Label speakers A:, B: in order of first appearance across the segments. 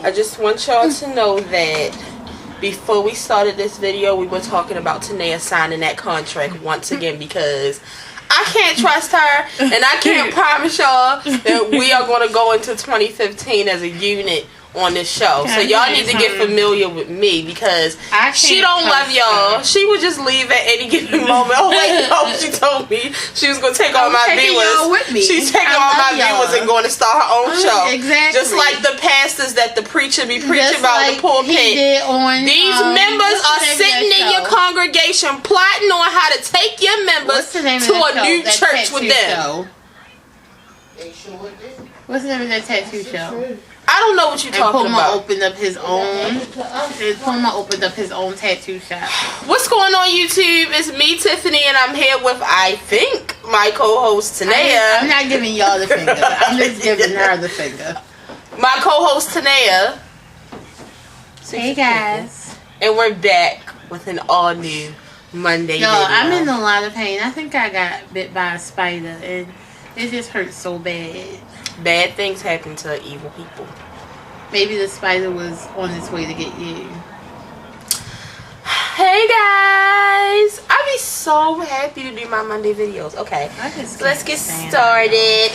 A: I just want y'all to know that before we started this video, we were talking about Tanea signing that contract once again because I can't trust her, and I can't promise y'all that we are going to go into 2015 as a unit on this show. So y'all need to get familiar with me because she don't love y'all. She would just leave at any given moment. Oh wait, no, she told me she was going to take all my viewers. With me. She's taking all my viewers and going to start her own show. Exactly. Just like the pastors that the preacher be preaching about in the pulpit. These members are sitting in your congregation plotting on how to take your members to a new church with them.
B: What's the name of that tattoo show?
A: I don't know what you're talking about.
B: Opened up his own. Puma opened up his own tattoo shop.
A: What's going on, YouTube? It's me, Tiffany, and I'm here with, I think, my co-host Tanea.
B: I'm not giving y'all the finger. I'm just giving her the finger.
A: My co-host Tanea.
B: Hey guys.
A: And we're back with an all-new Monday video.
B: I'm in a lot of pain. I think I got bit by a spider, and it just hurts so bad.
A: Bad things happen to evil people.
B: Maybe the spider was on its way to get you.
A: Hey guys! I'd be so happy to do my Monday videos. Okay, let's get started.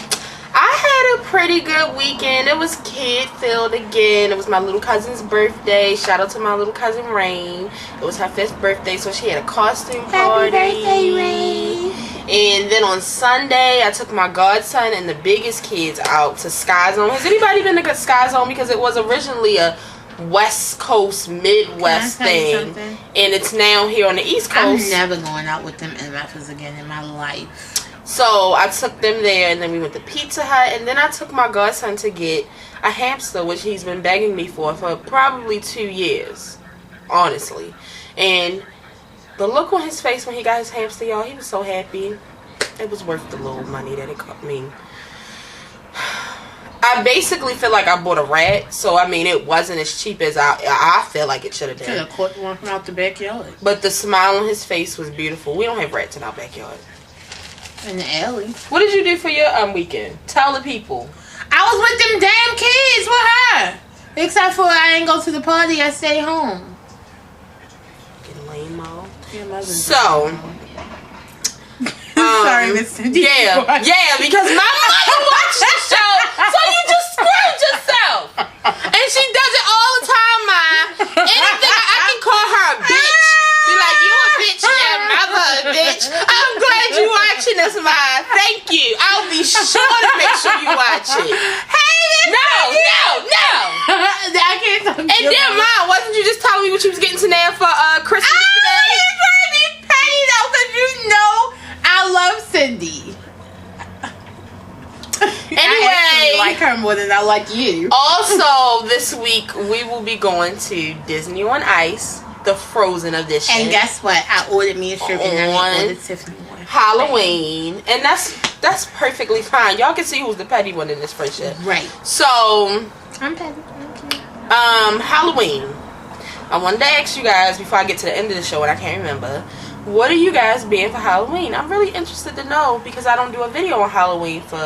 A: I had a pretty good weekend. It was kid-filled again. It was my little cousin's birthday. Shout out to my little cousin Rain. It was her 5th birthday, so she had a costume party.
B: Happy birthday, Rain!
A: And then on Sunday, I took my godson and the biggest kids out to Sky Zone. Has anybody been to Sky Zone? Because it was originally a West Coast, Midwest thing. And it's now here on the East Coast.
B: I'm never going out with them MFers again in my life.
A: So I took them there, and then we went to Pizza Hut. And then I took my godson to get a hamster, which he's been begging me for probably 2 years. Honestly. And the look on his face when he got his hamster, y'all, he was so happy. It was worth the little money that it cost me. I basically feel like I bought a rat, so I mean it wasn't as cheap as I feel like it should have been.
B: Could have caught one from out the backyard.
A: But the smile on his face was beautiful. We don't have rats in our backyard.
B: In the alley.
A: What did you do for your weekend? Tell the people.
B: I was with them damn kids with her. Except for I ain't go to the party. I stayed home.
A: Getting lame-o.
B: So, sorry, Mr. D.
A: Yeah, because my mother watched the show, so you just screwed yourself. And she does it all the time, Ma. Anything I can call her a bitch. Be like, you a bitch, yeah, mother a bitch. I'm glad you watching this, Ma. Thank you. I'll be sure to make sure you watch it. Hey, no.
B: I can't talk.
A: And then, Ma, wasn't you just telling me what you was getting to now for Christmas today?
B: Because you know I love Cindy.
A: Anyway,
B: I like her more than I like you.
A: Also, this week we will be going to Disney on Ice, the Frozen edition.
B: And guess what? I ordered me a shirt and I ordered Tiffany one.
A: Halloween, and that's perfectly fine. Y'all can see who's the petty one in this friendship.
B: Right.
A: So,
B: I'm petty.
A: Halloween. I wanted to ask you guys before I get to the end of the show, and I can't remember. What are you guys being for Halloween? I'm really interested to know because I don't do a video on Halloween for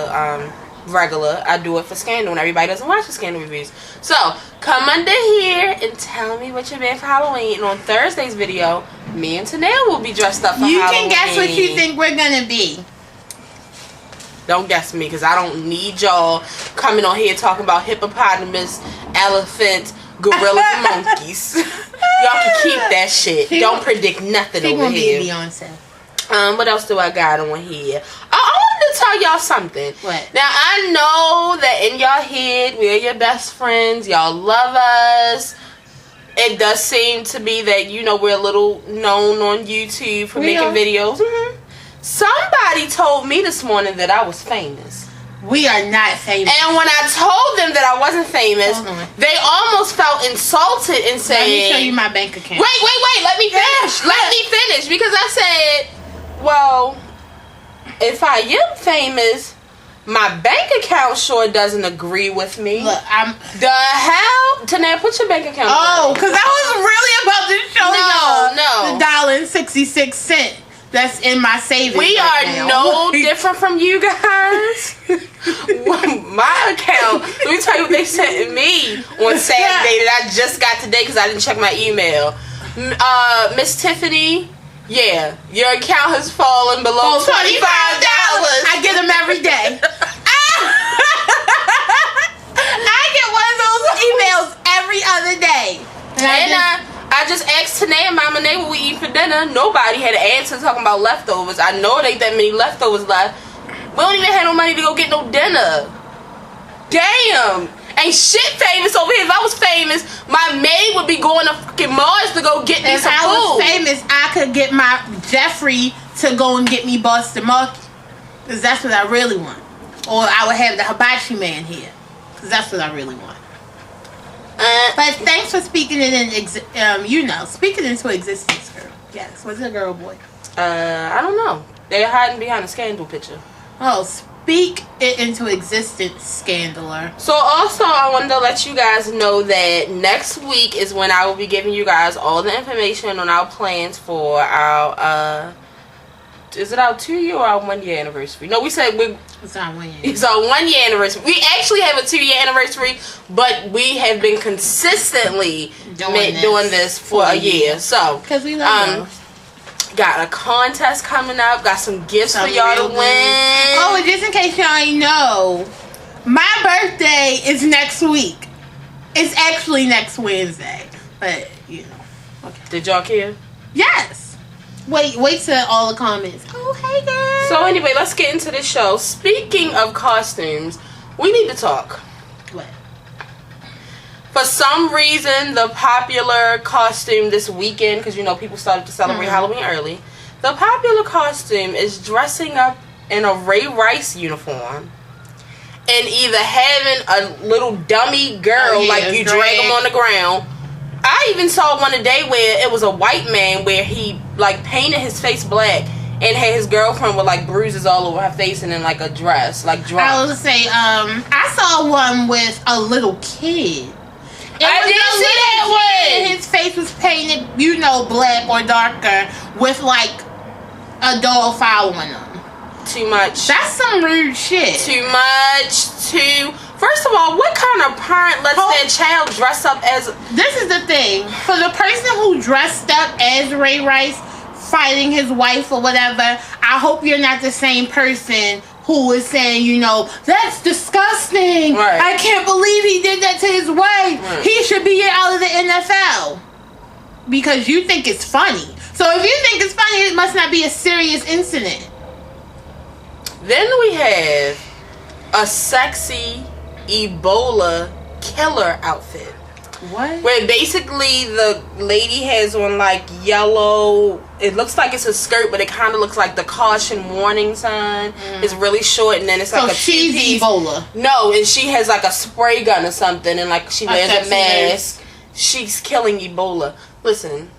A: regular. I do it for Scandal and everybody doesn't watch the Scandal reviews. So, come under here and tell me what you're being for Halloween. And on Thursday's video, me and Tanea will be dressed up for Halloween.
B: You can guess what you think we're going to be.
A: Don't guess me because I don't need y'all coming on here talking about hippopotamus, elephant, gorillas, and monkeys. Y'all can keep that shit. Don't predict nothing over here.
B: Be Beyonce.
A: What else do I got on here? I wanted to tell y'all something.
B: What?
A: Now, I know that in y'all head, we're your best friends. Y'all love us. It does seem to be that, you know, we're a little known on YouTube for making videos. Mm-hmm. Somebody told me this morning that I was famous.
B: We are not famous.
A: And when I told them that I wasn't famous, they almost felt insulted and saying...
B: Let me show you my bank account.
A: Wait. Let me finish. Because I said, well, if I am famous, my bank account sure doesn't agree with me.
B: Look,
A: the hell? Tanea, put your bank account
B: away. Because I was really about to show
A: y'all
B: the $1.66 that's in my savings.
A: We are no different from you guys. My account, let me tell you what they sent me on Saturday that I just got today because I didn't check my email. Miss Tiffany, yeah, your account has fallen below $25.
B: I get them every day. I get one of those emails every other day.
A: And I just asked Tanae and Mama Nay what we eat for dinner. Nobody had an answer talking about leftovers. I know it ain't that many leftovers left. We don't even have no money to go get no dinner. Damn. Ain't shit famous over here. If I was famous, my maid would be going to fucking Mars to go get me some food. If I was
B: famous, I could get my Jeffrey to go and get me Boston Market. Because that's what I really want. Or I would have the hibachi man here. Because that's what I really want. But thanks for speaking it in, speaking into existence, girl. Yes. Was it a girl or boy?
A: I don't know. They're hiding behind a scandal picture.
B: Oh, speak it into existence, Scandaler.
A: So also, I wanted to let you guys know that next week is when I will be giving you guys all the information on our plans for our, is it our 2-year or our 1-year anniversary? No, we said
B: it's our 1 year.
A: It's our 1 year anniversary. We actually have a 2-year anniversary, but we have been consistently doing this for a year. So,
B: because we love
A: got a contest coming up. Got some gifts for y'all to win.
B: Oh, and just in case y'all ain't know, my birthday is next week. It's actually next Wednesday, but Okay.
A: Did y'all care?
B: Yes. Wait till all the comments. Oh, hey girl.
A: So anyway, let's get into the show. Speaking of costumes, we need to talk.
B: What?
A: For some reason, the popular costume this weekend, because people started to celebrate Halloween early, the popular costume is dressing up in a Ray Rice uniform and either having a little dummy girl you drag him on the ground. I even saw one today where it was a white man where he painted his face black and had his girlfriend with bruises all over her face and in a dress, drunk.
B: I was say, I saw one with a little kid.
A: I didn't see that one.
B: His face was painted, black or darker with a doll following him.
A: Too much.
B: That's some rude shit.
A: Too much. First of all, what kind of parent lets their child dress up as?
B: This is the thing. For the person who dressed up as Ray Rice fighting his wife or whatever, I hope you're not the same person who is saying, that's disgusting.
A: Right.
B: I can't believe he did that to his wife.
A: Right.
B: He should be out of the NFL. Because you think it's funny. So if you think it's funny, it must not be a serious incident.
A: Then we have a sexy Ebola killer outfit.
B: What?
A: Where basically the lady has on yellow, it looks like it's a skirt, but it kind of looks like the caution warning sign. It's really short, and then it's a
B: she's
A: two-piece.
B: Ebola.
A: No, and she has a spray gun or something, and she wears a mask. She's killing Ebola. Listen.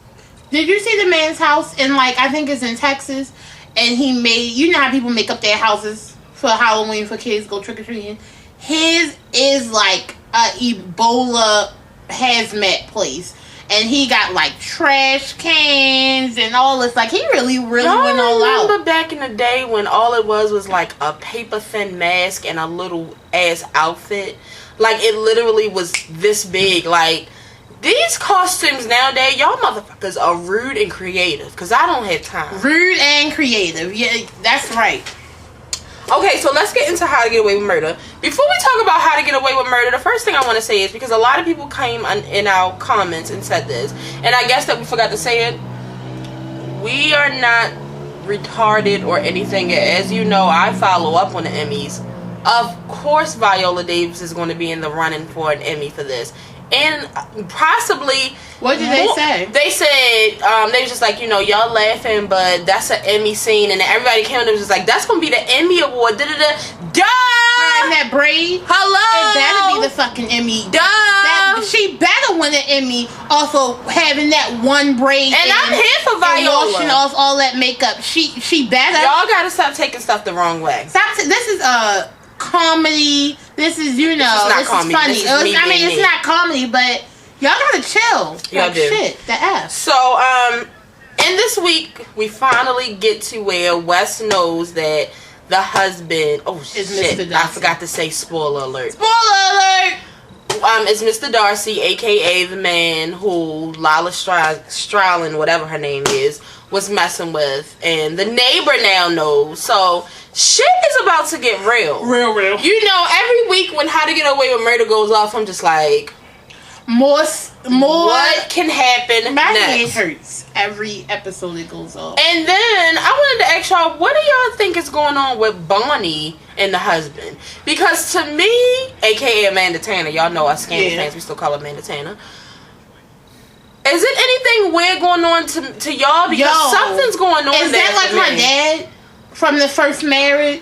B: Did you see the man's house in I think it's in Texas, and he made, how people make up their houses for Halloween for kids go trick-or-treating? His is a Ebola hazmat place, and he got trash cans and all this. He really went all out.
A: I remember back in the day when all it was a paper thin mask and a little ass outfit. It literally was this big. These costumes nowadays, y'all motherfuckers are rude and creative, because I don't have time.
B: Rude and creative. Yeah, that's right.
A: Okay, so let's get into How to Get Away with Murder. Before we talk about How to Get Away with Murder, the first thing I want to say is, because a lot of people came in our comments and said this, and I guess that we forgot to say it, we are not retarded or anything. As you know, I follow up on the Emmys. Of course Viola Davis is going to be in the running for an Emmy for this. And possibly...
B: What did they say?
A: They said, they was just y'all laughing, but that's an Emmy scene. And everybody came and was just that's going to be the Emmy Award. Da-da-da. Duh!
B: And that braid?
A: Hello?
B: It better be the fucking Emmy.
A: Duh!
B: She better win an Emmy also having that one braid.
A: And I'm here for Viola.
B: And washing off all that makeup. She better.
A: Y'all got to stop taking stuff the wrong way.
B: This is a comedy. This is, this is funny. It's not comedy, but y'all gotta chill.
A: Y'all do.
B: Shit, the F.
A: So, in this week, we finally get to where Wes knows that the husband. Oh
B: It's
A: shit!
B: Mr. Darcy.
A: I forgot to say spoiler alert.
B: Spoiler alert!
A: It's Mr. Darcy, aka the man who Lala Stralin, whatever her name is, was messing with, and the neighbor now knows. So shit is about to get real.
B: Real.
A: You know, every week when How to Get Away with Murder goes off, I'm just like,
B: more.
A: What can happen
B: My
A: next?
B: head hurts every episode it goes off.
A: And then I wanted to ask y'all, what do y'all think is going on with Bonnie and the husband? Because to me, aka Amanda Tanner, y'all know us Scandal fans, we still call her Amanda Tanner. Is it anything weird going on to y'all? Because something's going on.
B: Is that like her dad from the first marriage?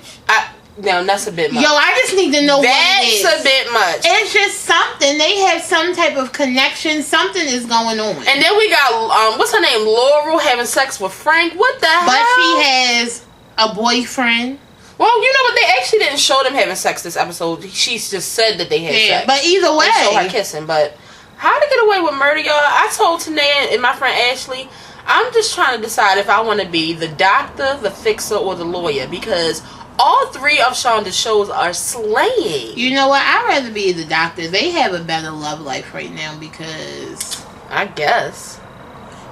A: No, that's a bit much.
B: Yo, I just need to know what it is.
A: That's a bit much.
B: It's just something. They have some type of connection. Something is going on.
A: And then we got, what's her name? Laurel having sex with Frank. What the hell?
B: But she has a boyfriend.
A: Well, you know what? They actually didn't show them having sex this episode. She just said that they had sex.
B: But either way.
A: They show her kissing. But How to Get Away with Murder, y'all. I told Tanae and my friend Ashley, I'm just trying to decide if I want to be the doctor, the fixer, or the lawyer. Because all three of Shonda's shows are slaying.
B: You know what? I'd rather be the doctor. They have a better love life right now because...
A: I guess.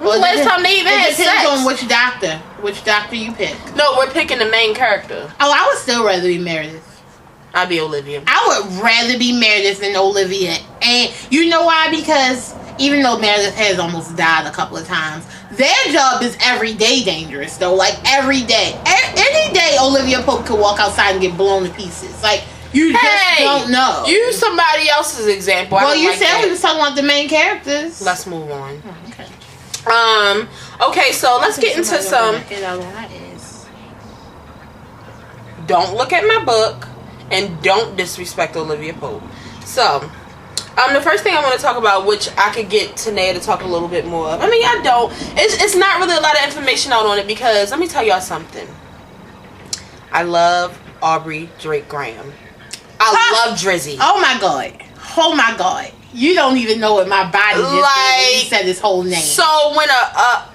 B: Well,
A: last time they even had sex?
B: It depends on which doctor you pick.
A: No, we're picking the main character.
B: Oh, I would still rather be Meredith.
A: I'd be Olivia.
B: I would rather be Meredith than Olivia. And you know why? Because even though Meredith has almost died a couple of times, their job is every day dangerous, though. Like, every day. Any day, Olivia Pope could walk outside and get blown to pieces. Like, you just don't know.
A: Use somebody else's example.
B: Well, you said we was talking about the main characters.
A: Let's move on.
B: Oh, okay.
A: Okay, so let's get into some... Don't look at my book, and don't disrespect Olivia Pope. So... the first thing I want to talk about, which I could get Tanae to talk a little bit more of. I mean, I don't. It's not really a lot of information out on it because, let me tell y'all something. I love Aubrey Drake Graham. I love Drizzy.
B: Oh my God. You don't even know what my body just did when you said his whole name.
A: So when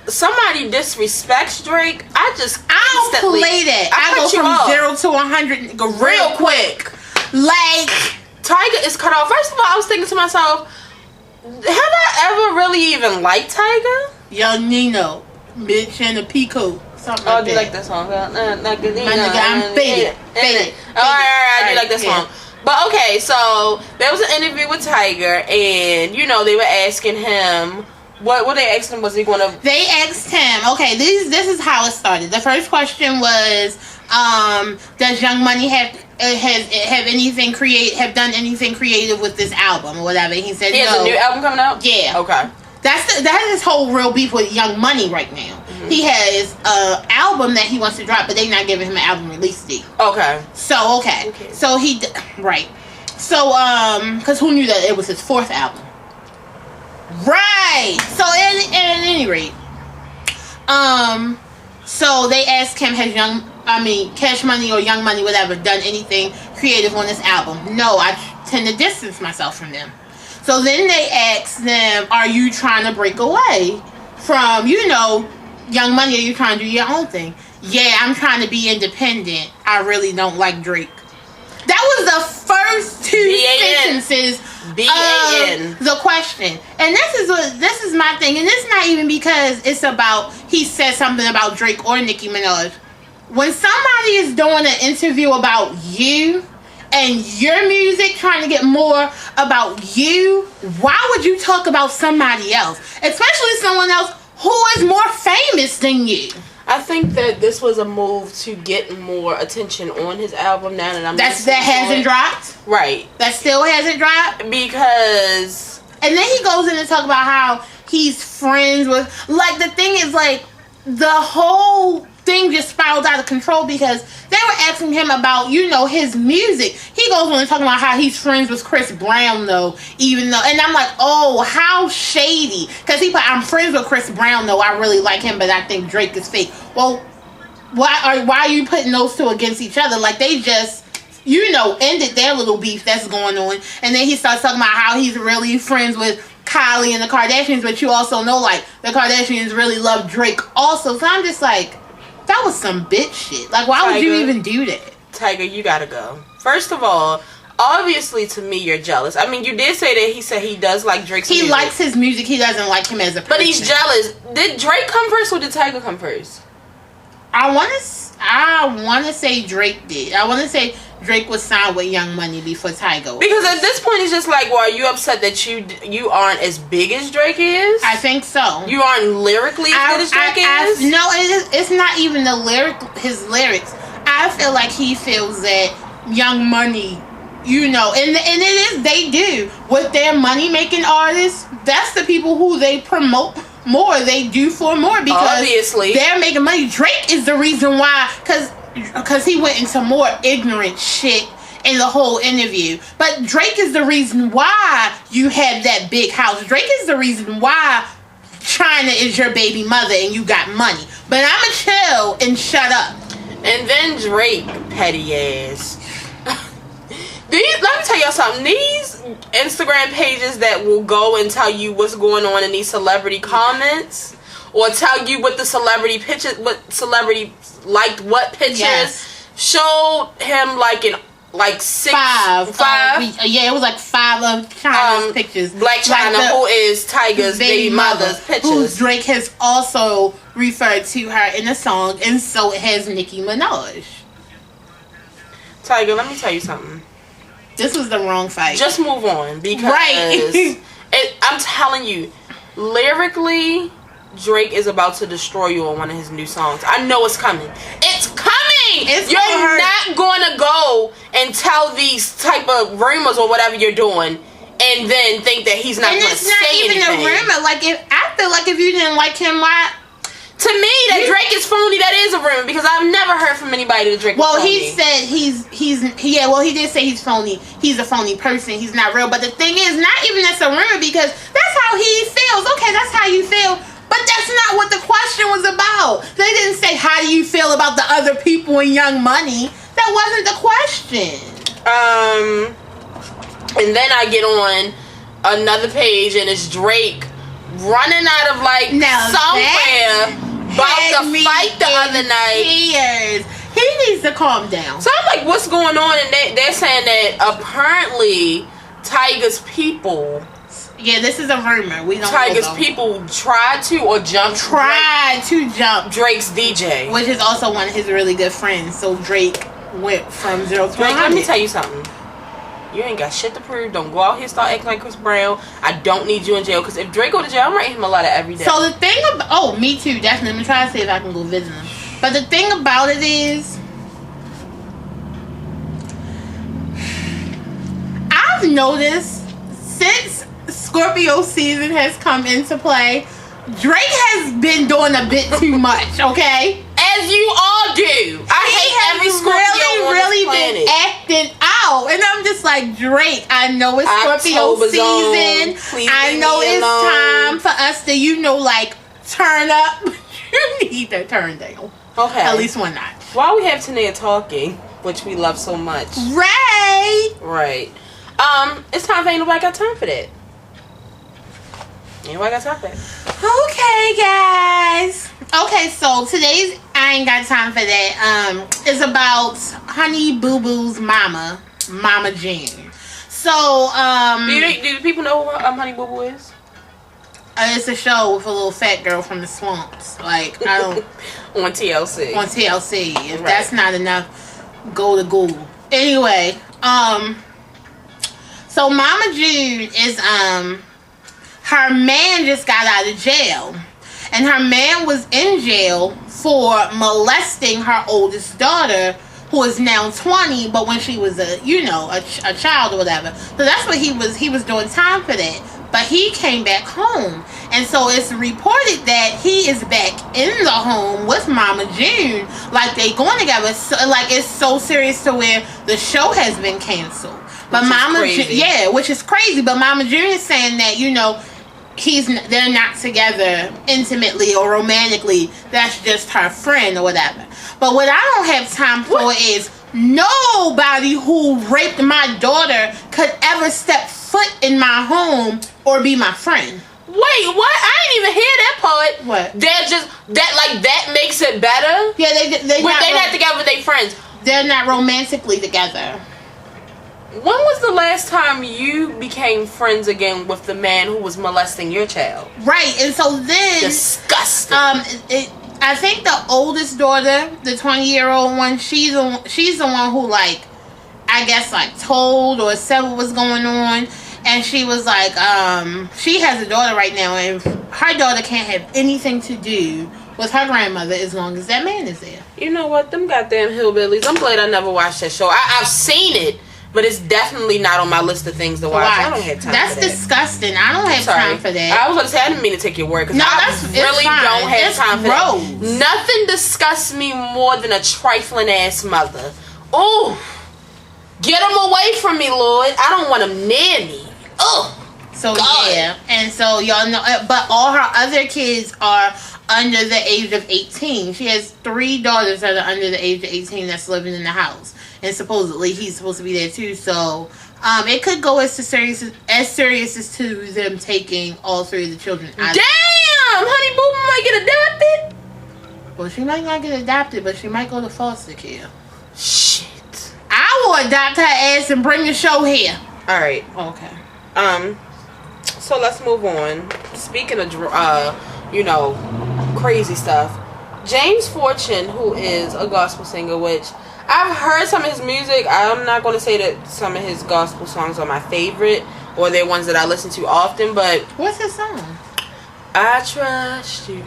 A: somebody disrespects Drake, I
B: don't play that. I go from 0 to 100 real quick. Like...
A: Tyga is cut off. First of all, I was thinking to myself, have I ever really even liked Tyga?
B: Young Nino, bitch and a peacoat. Something like that.
A: Do you like that song? My
B: nigga, I'm faded.
A: Alright, I do like that song. But okay, so there was an interview with Tyga, and you know they were asking him what they asked him, was he going to...
B: They asked him, okay, this is how it started. The first question was, does Young Money have done anything creative with this album or whatever? He said
A: he has a new album coming out?
B: Yeah.
A: Okay.
B: That is his whole real beef with Young Money right now. Mm-hmm. He has an album that he wants to drop, but they're not giving him an album release date. Okay. So, okay. So he... Right. So, because who knew that it was his fourth album? Right. So at any rate, so they asked him, has Cash Money or Young Money, whatever, done anything creative on this album? No, I tend to distance myself from them. So then they asked them, are you trying to break away from, Young Money? Are you trying to do your own thing? Yeah, I'm trying to be independent. I really don't like Drake. That was the first two sentences of the question. And this is my thing. And it's not even because it's about, he said something about Drake or Nicki Minaj. When somebody is doing an interview about you and your music, trying to get more about you, why would you talk about somebody else? Especially someone else who is more famous than you.
A: I think that this was a move to get more attention on his album now that
B: that hasn't dropped?
A: Right.
B: That still hasn't dropped?
A: Because...
B: And then he goes in to talk about how he's friends with... Like, the thing is, like, the whole thing just spiraled out of control because they were asking him about, his music. He goes on and talking about how he's friends with Chris Brown, though, even though... And I'm like, oh, how shady. Because he put, I'm friends with Chris Brown, though. I really like him, but I think Drake is fake. Well, why are you putting those two against each other? Like, they just... ended their little beef that's going on. And then he starts talking about how he's really friends with Kylie and the Kardashians, but you also know, like, the Kardashians really love Drake also. So I'm just like, That was some bitch shit. Like, why would you even do that?
A: Tyga, you gotta go. First of all, obviously to me you're jealous. I mean, you did say that he said he does like Drake's music.
B: He likes his music. He doesn't like him as a person.
A: But he's jealous. Did Drake come first or did Tyga come first?
B: I want to say Drake did. I want to say Drake was signed with Young Money before Tyga.
A: Because at this point, it's just like, well, are you upset that you aren't as big as Drake is?
B: I think so.
A: You aren't lyrically as good as Drake is?
B: No, it's not even his lyrics. I feel like he feels that Young Money, you know, and it is, they do. With their money-making artists, that's the people who they promote more, they do for more, because
A: obviously
B: they're making money. Drake is the reason why, because he went into more ignorant shit in the whole interview. But Drake is the reason why you have that big house. Drake is the reason why China is your baby mother and you got money. But I'ma chill and shut up.
A: And then Drake, petty ass. Let me tell y'all something. These Instagram pages that will go and tell you what's going on in these celebrity comments, or tell you what the celebrity pictures, what celebrity liked what pictures, showed him like five.
B: Yeah, it was like 5 of China's pictures.
A: Black China, who is Tyga's baby mother's pictures.
B: Who Drake has also referred to her in the song, and so has Nicki Minaj.
A: Tyga, let me tell you something.
B: This was the wrong fight.
A: Just move on, because I'm telling you, lyrically, Drake is about to destroy you on one of his new songs. I know it's coming. It's coming! You're not going to go and tell these type of rumors or whatever you're doing and then think that he's not going to say anything.
B: And it's not even a rumor. Like, I feel like if you didn't like him, why...
A: To me, that Drake is phony, that is a rumor, because I've never heard from anybody that Drake is phony.
B: Well, he said he did say he's phony. He's a phony person. He's not real. But the thing is, not even that's a rumor, because that's how he feels. Okay, that's how you feel. But that's not what the question was about. They didn't say, how do you feel about the other people in Young Money? That wasn't the question.
A: And then I get on another page, and it's Drake running out of somewhere about the fight the other night.
B: Tears. He needs to calm down.
A: So I'm like, what's going on? And they're saying that apparently Tyga's people.
B: Yeah, this is a rumor. We don't
A: Tyga's people tried to jump Drake's DJ,
B: which is also one of his really good friends. So Drake went from 0 to 100.
A: Let me tell you something. You ain't got shit to prove. Don't go out here and start acting like Chris Brown. I don't need you in jail. Because if Drake go to jail, I'm writing him a letter every day.
B: So the thing about... Oh, me too. Definitely. I'm going to try to see if I can go visit him. But the thing about it is... I've noticed since Scorpio season has come into play, Drake has been doing a bit too much, okay?
A: As you all do. I hate every Scorpio really
B: been acting out. And I'm just like, Drake, I know it's Scorpio season. I know it's time for us to, turn up. You need to turn down.
A: Okay.
B: At least one notch.
A: While we have Tania talking, which we love so much.
B: Right.
A: It's time for Ain't Nobody Got Time for That. Ain't Nobody Got Time for That.
B: Okay, guys. Okay, so today's I Ain't Got Time for That is about Honey Boo Boo's mama June. So,
A: do the people know who Honey Boo Boo is?
B: It's a show with a little fat girl from the swamps. Like, I don't...
A: On TLC.
B: If that's not enough, go to Google. Anyway, so Mama June is, her man just got out of jail. And her man was in jail for molesting her oldest daughter, who is now 20, but when she was a child or whatever. So that's what he was doing time for that. But he came back home. And so it's reported that he is back in the home with Mama June. Like, they going together. So, like, it's so serious to where the show has been canceled. But which is crazy. But Mama June is saying that, they're not together intimately or romantically. That's just her friend or whatever. But what I don't have time for is nobody who raped my daughter could ever step foot in my home or be my friend.
A: Wait, what? I didn't even hear that part.
B: What?
A: They're just that makes it better.
B: Yeah, they're
A: not together. They friends.
B: They're not romantically together.
A: When was the last time you became friends again with the man who was molesting your child?
B: Right, and so then
A: disgusting.
B: I think the oldest daughter, the 20-year-old one, she's the one who, like, I guess, like, told or said what was going on. And she was like, she has a daughter right now, and her daughter can't have anything to do with her grandmother as long as that man is there.
A: You know what? Them goddamn hillbillies. I'm glad I never watched that show. I've seen it, but it's definitely not on my list of things to watch. I don't have time
B: That's
A: for that.
B: disgusting. I don't have time for that.
A: I was going to say, I didn't mean to take your word, because I really don't have time for that. Nothing disgusts me more than a trifling ass mother. Oh, get them away from me, Lord. I don't want them near me. Oh,
B: so
A: God.
B: Yeah, and so y'all know, but all her other kids are under the age of 18. She has 3 daughters that are under the age of 18 that's living in the house, and supposedly he's supposed to be there too. So, it could go as serious as to them taking all 3 of the children out.
A: Damn, honey boo might get adopted.
B: Well, she might not get adopted, but she might go to foster care.
A: Shit.
B: I will adopt her ass and bring the show here.
A: All right.
B: Okay.
A: So let's move on. Speaking of, crazy stuff. James Fortune, who is a gospel singer, which I've heard some of his music. I'm not going to say that some of his gospel songs are my favorite or they're ones that I listen to often, but...
B: What's his song?
A: I trust you.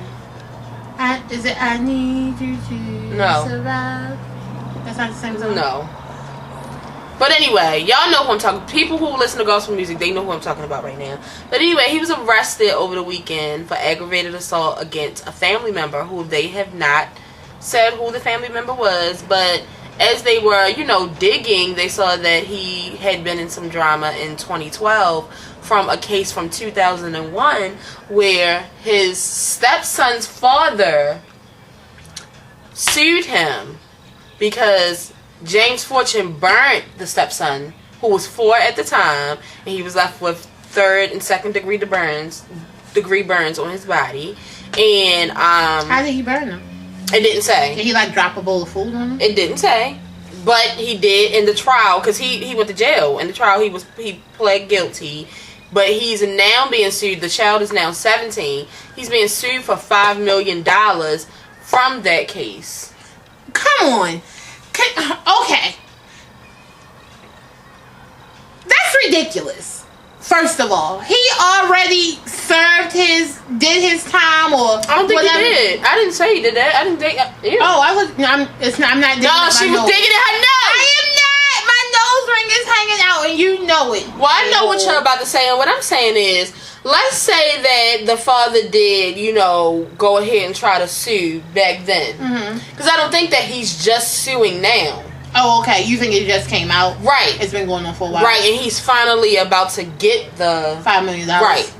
B: Is it I Need You to Survive? That's not the same song?
A: No. But anyway, y'all know who I'm talking. People who listen to gospel music, they know who I'm talking about right now. But anyway, he was arrested over the weekend for aggravated assault against a family member who they have not said who the family member was. But as they were, digging, they saw that he had been in some drama in 2012 from a case from 2001 where his stepson's father sued him because James Fortune burnt the stepson, who was 4 at the time, and he was left with 3rd and 2nd degree burns on his body. And
B: how did he burn them?
A: It didn't say.
B: Did he drop a bowl of food on him?
A: It didn't say, but he did in the trial because he went to jail. In the trial, he pled guilty, but he's now being sued. The child is now 17. He's being sued for $5 million from that case.
B: Come on. Okay. That's ridiculous. First of all, he already did his time, or
A: I don't think
B: whatever.
A: he did. I didn't say he did that. I didn't think. Yeah.
B: Oh, I'm not digging.
A: No, she was digging at her nose.
B: I am not. My nose ring is hanging out, and you know it.
A: Well, I know what you're about to say, and what I'm saying is, let's say that the father did, go ahead and try to sue back then. Because I don't think that he's just suing now.
B: Oh, okay. You think it just came out?
A: Right.
B: It's been going on for a while.
A: Right, and he's finally about to get the
B: $5 million.
A: Right.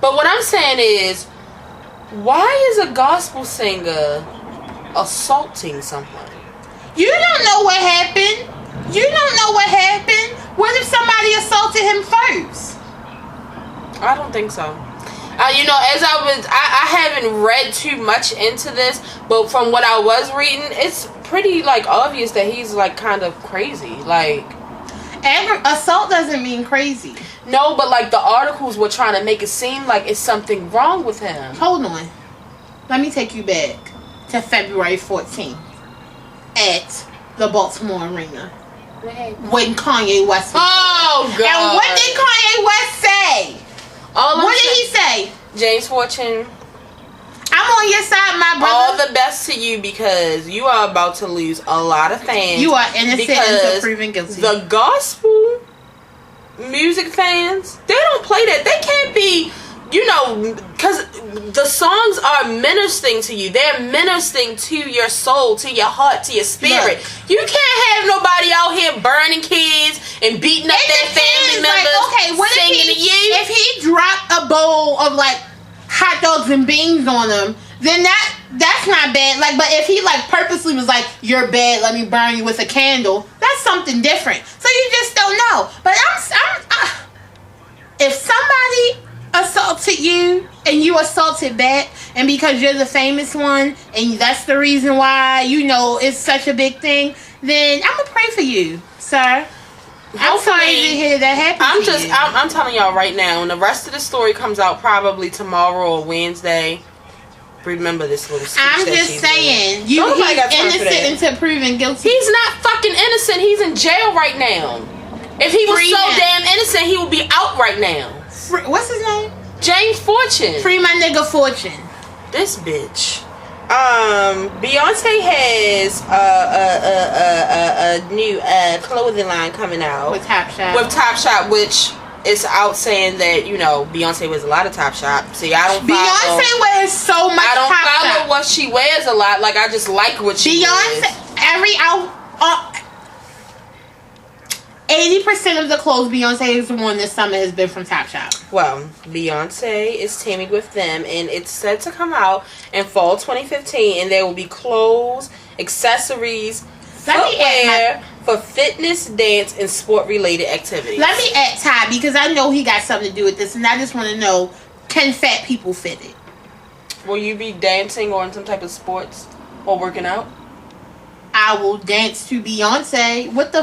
A: But what I'm saying is, why is a gospel singer assaulting someone?
B: You don't know what happened. You don't know what happened. What if somebody assaulted him first?
A: I don't think so. As I haven't read too much into this, but from what I was reading, it's pretty obvious that he's kind of crazy.
B: Assault doesn't mean crazy.
A: No, but the articles were trying to make it seem like it's something wrong with him.
B: Hold on, let me take you back to February 14th at the Baltimore Arena when Kanye West was
A: there. God!
B: And what did Kanye West say? What did he say?
A: James Fortune,
B: I'm on your side, my brother.
A: All the best to you because you are about to lose a lot of fans.
B: You are innocent until proven guilty.
A: The gospel music fans, they don't play that. They can't be, because the songs are ministering to you. They're ministering to your soul, to your heart, to your spirit. Look, you can't have nobody out here burning kids and beating up their family members.
B: Okay, what if he dropped a bowl of hot dogs and beans on them, then that's not bad. But if he purposely was you're bad, let me burn you with a candle, that's something different. So you just don't know. But if somebody assaulted assaulted you and you assaulted back, and because you're the famous one and that's the reason why, you know, it's such a big thing, then I'm gonna pray for you, sir. I'm sorry to hear that happen to you.
A: I'm telling y'all right now, when the rest of the story comes out probably tomorrow or Wednesday, remember this little speech.
B: I'm just saying, he's innocent until proven guilty.
A: He's not fucking innocent. He's in jail right now. If he was damn innocent, he would be out right now.
B: What's his name?
A: James Fortune.
B: Free my nigga Fortune.
A: This bitch. Beyonce has a new clothing line coming out
B: with Topshop.
A: Which is out saying that, you know, Beyonce wears a lot of Topshop. See, I don't.
B: Beyonce wears so much.
A: I don't
B: Topshop.
A: follow what she wears a lot. Like, I just like what she wears.
B: Every 80% of the clothes Beyonce has worn this summer has been from Topshop.
A: Well, Beyonce is teaming with them, and it's set to come out in fall 2015, and there will be clothes, accessories, footwear for fitness, dance, and sport-related activities.
B: Let me add Ty, because I know he got something to do with this, and I just want to know, can fat people fit it?
A: Will you be dancing or in some type of sports or working out?
B: I will dance to Beyonce. What?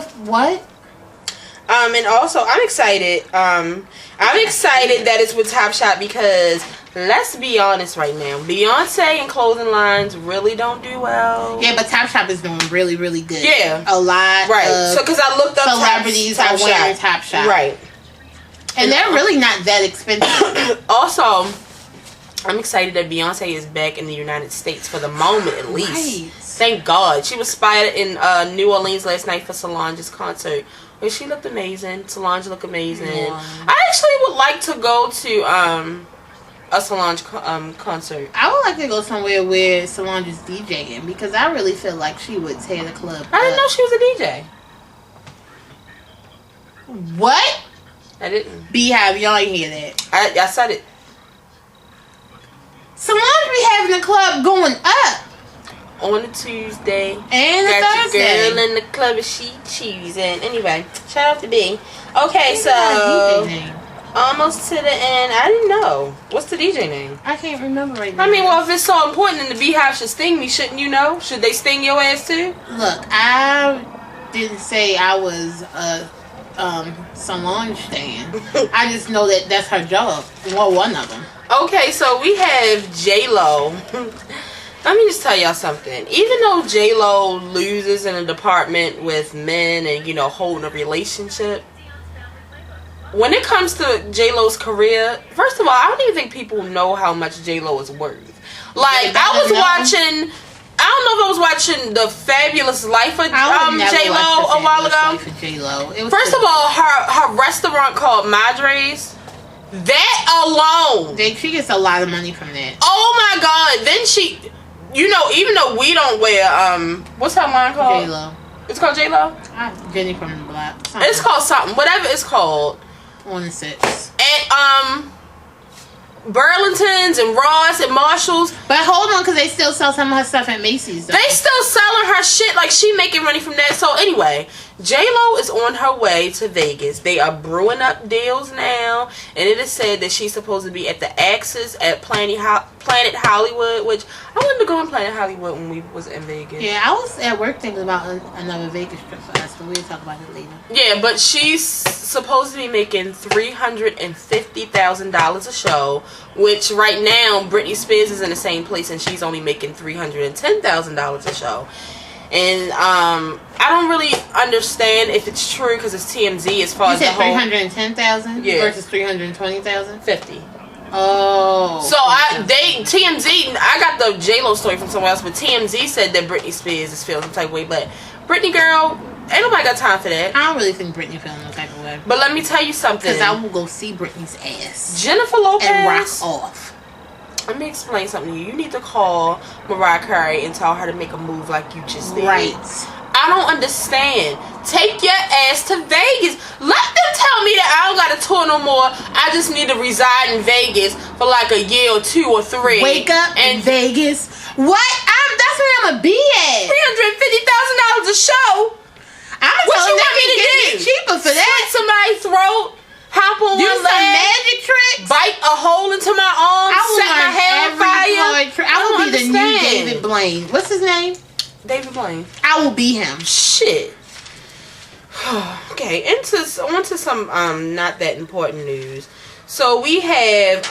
A: And also, I'm excited. I'm excited that it's with Topshop because, let's be honest right now, Beyonce and clothing lines really don't do well.
B: Yeah, but Topshop is doing really, really good.
A: Yeah.
B: A lot
A: of so, because I looked up
B: celebrities are wearing Topshop.
A: Right.
B: And they're really not that expensive.
A: Also, I'm excited that Beyonce is back in the United States for the moment, at least.
B: Right.
A: Thank God. She was spotted in New Orleans last night for Solange's concert. And she looked amazing. Solange looked amazing. Yeah. I actually would like to go to a Solange concert.
B: I would like to go somewhere where Solange is DJing, because I really feel like she would tear the club
A: I didn't know she was a DJ.
B: What?
A: I didn't.
B: Beehive, y'all ain't hear that.
A: I said it.
B: Solange be having the club going up.
A: On a Tuesday.
B: And a Thursday.
A: Got your girl in the club and she choosing. Anyway, shout out to B. Okay, so almost to the end. I didn't know. What's the DJ name?
B: I can't remember right now.
A: I mean, well, if it's so important and the Beehive should sting me, shouldn't you know? Should they sting your ass too?
B: Look, I didn't say I was a Solange stan. I just know that that's her job. Well, one of them.
A: Okay, so we have J-Lo. Let me just tell y'all something. Even though J-Lo loses in a department with men and, you know, holding a relationship, when it comes to J-Lo's career, first of all, I don't even think people know how much J-Lo is worth. Like, I don't know if I was watching The Fabulous Life of J-Lo a while ago. First of all, her restaurant called Madre's, that alone.
B: She gets a lot of money from that.
A: Oh my God. Then she... You know, even though we don't wear, what's her line called?
B: J-Lo.
A: It's called J-Lo?
B: Jenny from the Block.
A: It's called something. Whatever it's called.
B: 1 and 6.
A: And, Burlington's and Ross and Marshalls.
B: But hold on, because they still sell some of her stuff at Macy's, though.
A: They still selling her shit. Like, she making money from that. So, anyway, J-Lo is on her way to Vegas. They are brewing up deals now. And it is said that she's supposed to be at the Axis at Planet Hollywood. Which, I wanted to go in Planet Hollywood when we was in Vegas.
B: Yeah, I was at work thinking about another Vegas trip for us. But we'll talk about it later.
A: Yeah, but she's supposed to be making $350,000 a show. Which, right now, Britney Spears is in the same place. And she's only making $310,000 a show. And I don't really understand if it's true because it's TMZ as far as the whole.
B: You said 310,000 versus 320,000.
A: 50.
B: Oh.
A: So TMZ. I got the J-Lo story from somewhere else, but TMZ said that Britney Spears is feeling some type of way. But Britney girl, ain't nobody got time for that.
B: I don't really think Britney feeling no type of way.
A: But let me tell you something.
B: Because I will go see Britney's ass.
A: Jennifer Lopez
B: and rock off.
A: Let me explain something to you. You need to call Mariah Carey and tell her to make a move like you just did.
B: Right.
A: I don't understand. Take your ass to Vegas. Let them tell me that I don't got to tour no more. I just need to reside in Vegas for like a year or 2 or 3.
B: Wake up in Vegas. What? That's where I'm going to be at.
A: $350,000 a show.
B: I'm going to tell them they can get cheaper for that.
A: Slit somebody's throat. Hop on one leg.
B: Do some magic tricks.
A: Bite a hole into to my arms, set my hair on fire.
B: I will be the new David Blaine. What's his name?
A: David Blaine.
B: I will be him.
A: Shit. Okay, onto some not that important news. So we have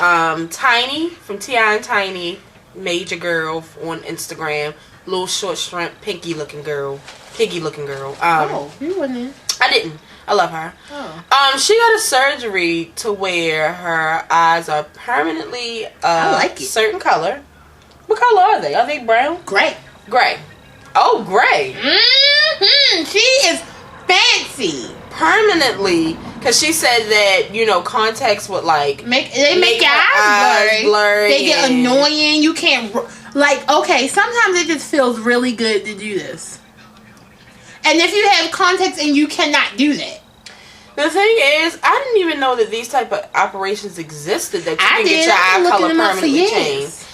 A: Tiny from T.I. and Tiny, Major Girl on Instagram, little short shrimp, piggy looking girl.
B: Oh, you went in.
A: I didn't. I love her.
B: Oh.
A: She got a surgery to where her eyes are permanently
B: I like it.
A: Certain color. What color are they? Are they brown?
B: Gray.
A: Gray. Oh, gray.
B: Mm-hmm. She is fancy.
A: Permanently, because she said that, you know, contacts would like
B: make your eyes blurry. They get annoying. You can't okay. Sometimes it just feels really good to do this. And if you have contacts and you cannot do that.
A: The thing is, I didn't even know that these type of operations existed, that you can get your eye color permanently changed.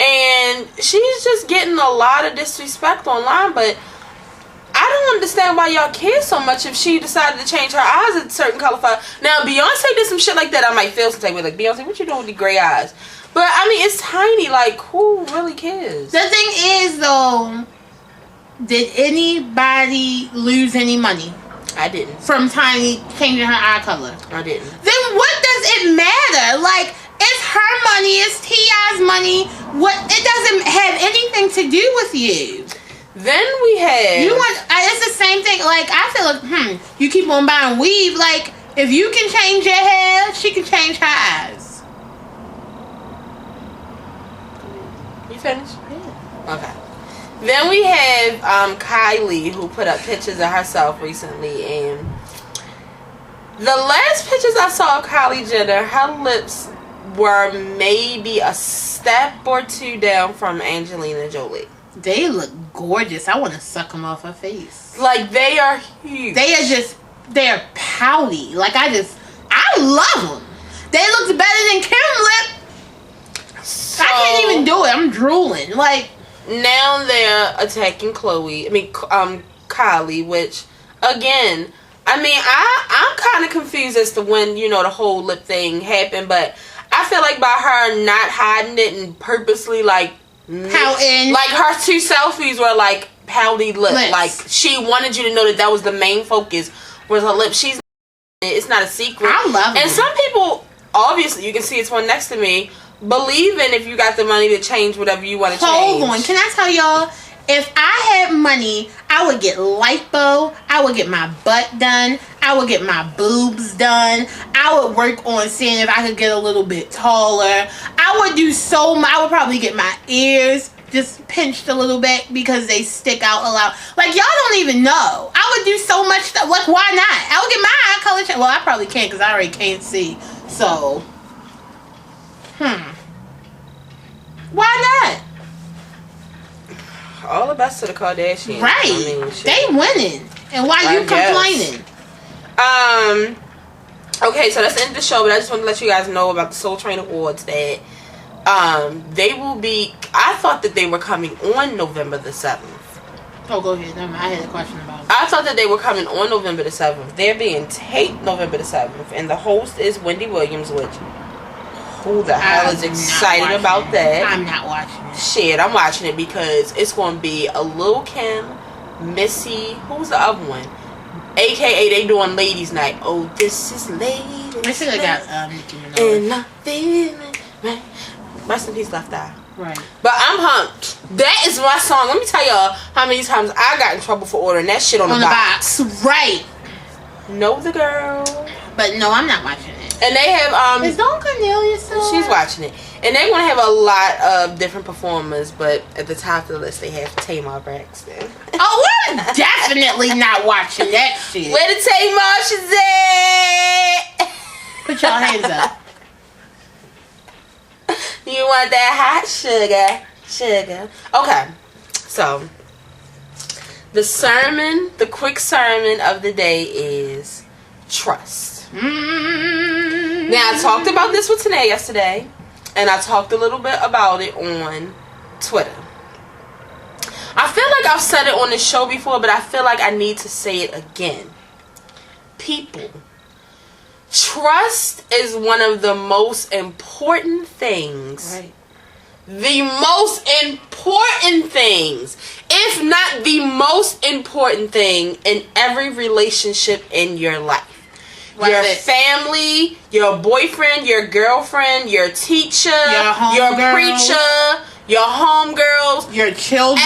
A: And she's just getting a lot of disrespect online, but I don't understand why y'all care so much if she decided to change her eyes a certain color. Now, Beyonce did some shit like that, I might feel some type of way. Like, Beyonce, what you doing with the gray eyes? But, I mean, it's Tiny. Like, who really cares?
B: The thing is, though, did anybody lose any money?
A: I didn't.
B: From Tiny changing her eye color?
A: I didn't.
B: Then what does it matter? Like, it's her money. It's T.I.'s money. It doesn't have anything to do with you.
A: Then we have...
B: It's the same thing. Like, I feel like, you keep on buying weave. Like, if you can change your hair, she can change her eyes.
A: You finished?
B: Yeah.
A: Okay. Then we have Kylie, who put up pictures of herself recently, and the last pictures I saw of Kylie Jenner, her lips were maybe a step or two down from Angelina Jolie.
B: They look gorgeous. I want to suck them off her face.
A: Like, they are huge.
B: They're pouty. Like, I love them. They look better than Kim lip. So, I can't even do it. I'm drooling. Like,
A: now they're attacking Kylie, which, again, I mean, I'm kind of confused as to when, you know, the whole lip thing happened, but I feel like by her not hiding it and purposely, like,
B: pouting.
A: Like, her two selfies were, like, pouty lips. Like, she wanted you to know that was the main focus, was her lips. It's not a secret.
B: I love it.
A: And some people, obviously, you can see it's one next to me, believing if you got the money to change whatever you want to change.
B: Hold on. Can I tell y'all, if I had money, I would get lipo. I would get my butt done. I would get my boobs done. I would work on seeing if I could get a little bit taller. I would do so much. I would probably get my ears just pinched a little bit because they stick out a lot. Like, y'all don't even know. I would do so much stuff. Like, why not? I would get my eye color changed. Well, I probably can't because I already can't see. So, why not?
A: All the best to the Kardashians.
B: Right.
A: I mean,
B: they winning. And why you complaining?
A: Okay, so that's the end of the show, but I just want to let you guys know about the Soul Train Awards that they will be... I thought that they were coming on November the 7th.
B: Oh, go ahead. I had a question about it.
A: I thought that they were coming on November the 7th. They're being taped November the 7th, and the host is Wendy Williams, which... Who the hell is excited about that?
B: I'm not watching it.
A: Shit, I'm watching it because it's going to be a Lil' Kim, Missy, who's the other one? AKA they doing Ladies Night. Oh, this is Ladies Night.
B: I think I got Nicki Minaj.
A: And I'm feeling right. Rest in peace, Left Eye.
B: Right.
A: But I'm humped. That is my song. Let me tell y'all how many times I got in trouble for ordering that shit on the box.
B: Right.
A: Know the girl.
B: But no, I'm not watching it.
A: And they have
B: Is Dawn Cornelia still?
A: She's watching it. And they're gonna have a lot of different performers, but at the top of the list they have Tamar Braxton.
B: Oh, we're definitely not watching that shit.
A: Where the Tamar's at?
B: Put your hands up.
A: You want that hot sugar. Okay. So the quick sermon of the day is trust. Now, I talked about this with Tanae yesterday, and I talked a little bit about it on Twitter. I feel like I've said it on the show before, but I feel like I need to say it again. People, Trust is one of the most important things.
B: Right.
A: The most important things, if not the most important thing in every relationship in your life. Your family, your boyfriend, your girlfriend, your teacher, your preacher, your homegirls,
B: your children,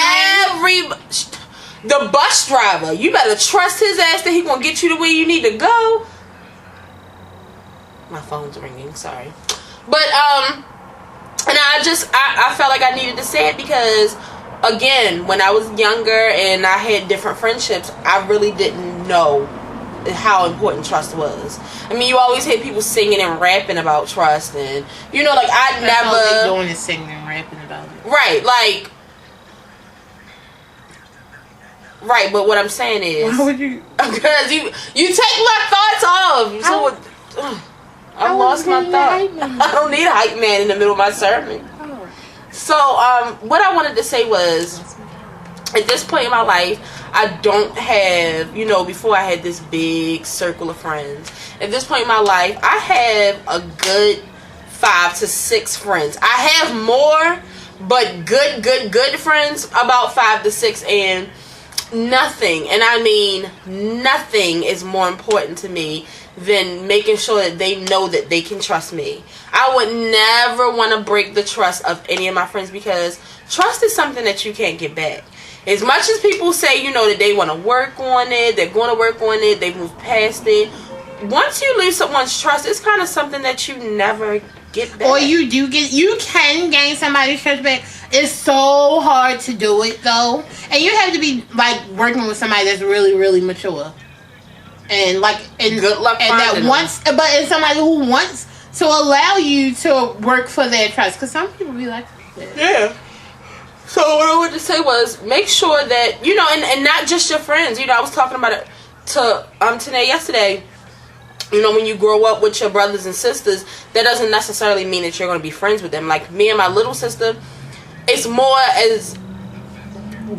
A: the bus driver. You better trust his ass that he gonna get you to where you need to go. My phone's ringing. Sorry, but and I felt like I needed to say it because, again, when I was younger and I had different friendships, I really didn't know how important trust was. I mean, you always hear people singing and rapping about trust, and you know, like
B: That's all they're doing is singing and rapping about it.
A: Right, but what I'm saying is,
B: why would you?
A: Because you take my thoughts off. So I lost my thought. I don't need a hype man in the middle of my sermon.
B: Oh.
A: So what I wanted to say was, at this point in my life, I don't have, you know, before I had this big circle of friends. At this point in my life, I have a good 5 to 6 friends. I have more, but good friends, about 5 to 6, and nothing, and I mean nothing, is more important to me than making sure that they know that they can trust me. I would never want to break the trust of any of my friends, because trust is something that you can't get back. As much as people say, you know, that they want to work on it, they're going to work on it, they move past it. Once you lose someone's trust, it's kind of something that you never get back.
B: Or you can gain somebody's trust back. It's so hard to do it, though. And you have to be, like, working with somebody that's really, really mature. And, like, and
A: good luck
B: and that
A: them.
B: But it's somebody who wants to allow you to work for their trust. Because some people be like,
A: yeah. So what I wanted to say was, make sure that, you know, and not just your friends. You know, I was talking about it to Tanae yesterday. You know, when you grow up with your brothers and sisters, that doesn't necessarily mean that you're going to be friends with them. Like, me and my little sister, it's more as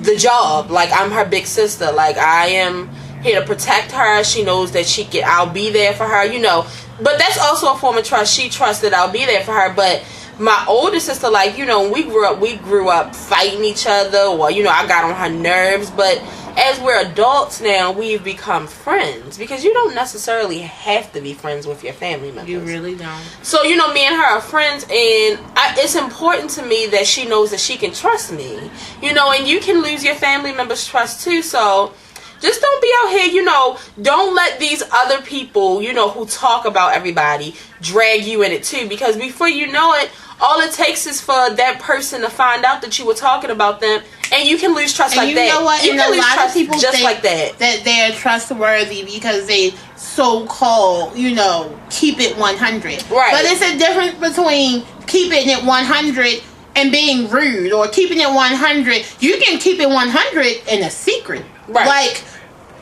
A: the job. Like, I'm her big sister. Like, I am here to protect her. She knows that I'll be there for her, you know. But that's also a form of trust. She trusts that I'll be there for her. But my older sister, like, you know, when we grew up fighting each other, or, you know, I got on her nerves. But as we're adults now, we've become friends, because you don't necessarily have to be friends with your family members.
B: you really don't.
A: So, you know, me and her are friends, and it's important to me that she knows that she can trust me. You know, and you can lose your family members' trust too, so just don't be out here, you know, don't let these other people, you know, who talk about everybody drag you in it too, because before you know it, all it takes is for that person to find out that you were talking about them, and you can lose trust like that.
B: You know what?
A: You can
B: lose
A: a lot
B: trust
A: of people just
B: think
A: like that.
B: That they're trustworthy because they so-called, you know, keep it 100.
A: Right. But
B: it's a difference between keeping it 100 and being rude, or keeping it 100. You can keep it 100 in a secret.
A: Right.
B: Like,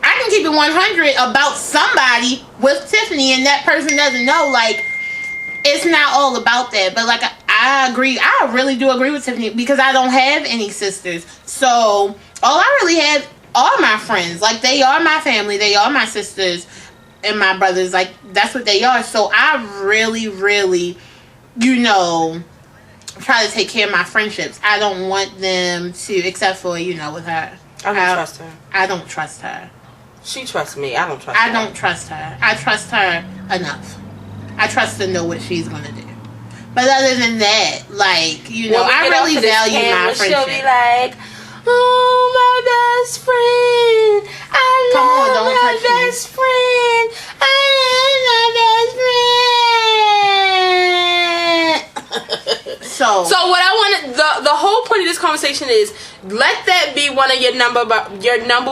B: I can keep it 100 about somebody with Tiffany, and that person doesn't know. Like, it's not all about that. But, like, I agree. I really do agree with Tiffany, because I don't have any sisters. So, all I really have are my friends. Like, they are my family. They are my sisters and my brothers. Like, that's what they are. So, I really, really, you know, try to take care of my friendships. I don't want them to, except for, you know, with her.
A: I don't trust her.
B: I don't trust her.
A: She trusts me. I don't trust her.
B: I don't trust her. I trust her enough. I trust to know what she's going to do. But other than that, like, you know, I really value my friendship.
A: She'll be like, oh, my best friend. I love my best friend. I am my best friend. So what I wanted, the whole point of this conversation is, let that be one of your number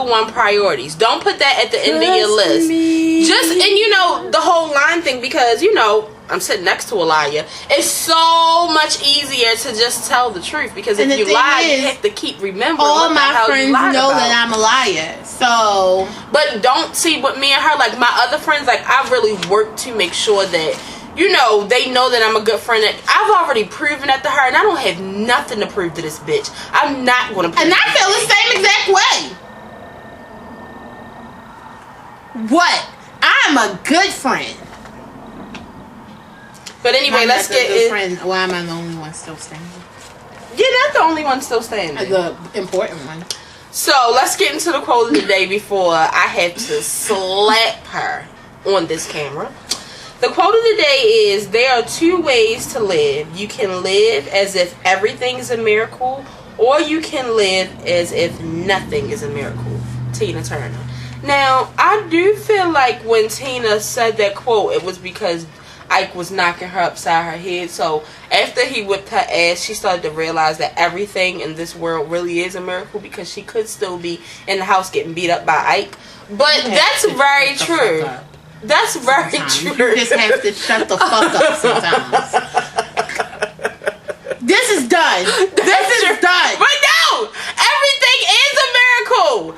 A: one priorities. Don't put that at the end of your list. And you know, the whole lying thing, because, you know, I'm sitting next to a liar. It's so much easier to just tell the truth, because if you lie, you have to keep remembering
B: all
A: what the
B: my
A: hell
B: friends
A: you lied
B: know
A: about.
B: that I'm a liar. So,
A: but don't see what me and her, like my other friends, like I really work to make sure that, you know, they know that I'm a good friend. I've already proven that to her, and I don't have nothing to prove to this bitch. I'm not going to prove
B: and I feel the same exact way. What? I'm a good friend.
A: But anyway, let's get
B: it. Why am I the only one still standing?
A: You're not the only one still standing.
B: The important one.
A: So let's get into the quote of the day before I have to slap her on this camera. The quote of the day is, there are two ways to live. You can live as if everything is a miracle, or you can live as if nothing is a miracle. Tina Turner. Now, I do feel like when Tina said that quote, it was because Ike was knocking her upside her head. So after he whipped her ass, she started to realize that everything in this world really is a miracle, because she could still be in the house getting beat up by Ike. But that's very true. That's very true.
B: You just have to shut the fuck up sometimes. This is done. This is done.
A: But no! Everything is a miracle!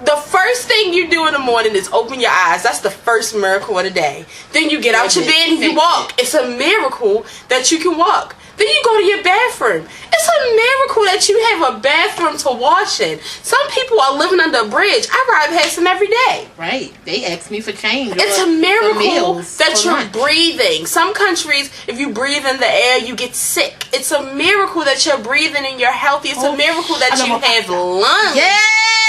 A: The first thing you do in the morning is open your eyes. That's the first miracle of the day. Then you get out your bed and you walk. It's a miracle that you can walk. Then you go to your bathroom. It's a miracle that you have a bathroom to wash in. Some people are living under a bridge. I ride past them every day.
B: Right. They ask me for change.
A: It's a miracle that you're breathing. Some countries, if you breathe in the air, you get sick. It's a miracle that you're breathing and you're healthy. It's a miracle that you have lungs.
B: Yeah.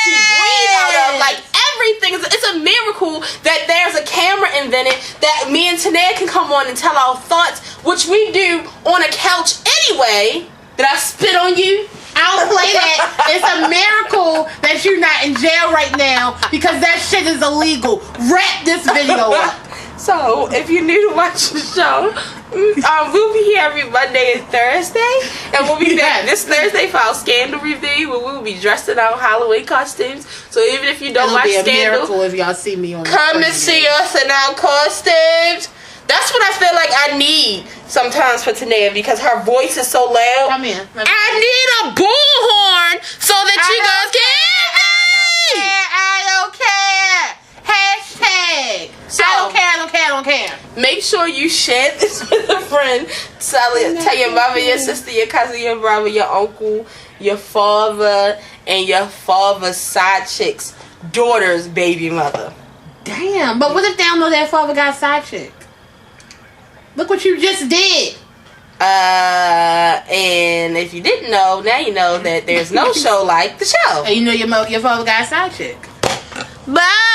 A: To breathe out of. Like, everything. It's a miracle that there's a camera invented that me and Tanea can come on and tell our thoughts, which we do on a couch anyway. Did I spit on you?
B: I'll play that. It's a miracle that you're not in jail right now, because that shit is illegal. Wrap this video up.
A: So, if you're new to watch the show, we'll be here every Monday and Thursday. And we'll be back this Thursday for our Scandal review, where we'll be dressed in our Halloween costumes. So even if you don't watch Scandal,
B: it'll be a miracle if y'all see me on
A: come and see us in our costumes. That's what I feel like I need sometimes for Tanea, because her voice is so loud.
B: Come here.
A: I need a bullhorn so that you guys can hear me.
B: I don't care. Hashtag.
A: So,
B: I don't care.
A: Make sure you share this with a friend. Tell your mother, your sister, your cousin, your brother, your uncle, your father, and your father's side chick's daughter's baby mother.
B: Damn, but what if they don't know that father got a side chick? Look what you just did.
A: And if you didn't know, now you know that there's no show like the show.
B: And you know your father got a side chick.
A: Bye.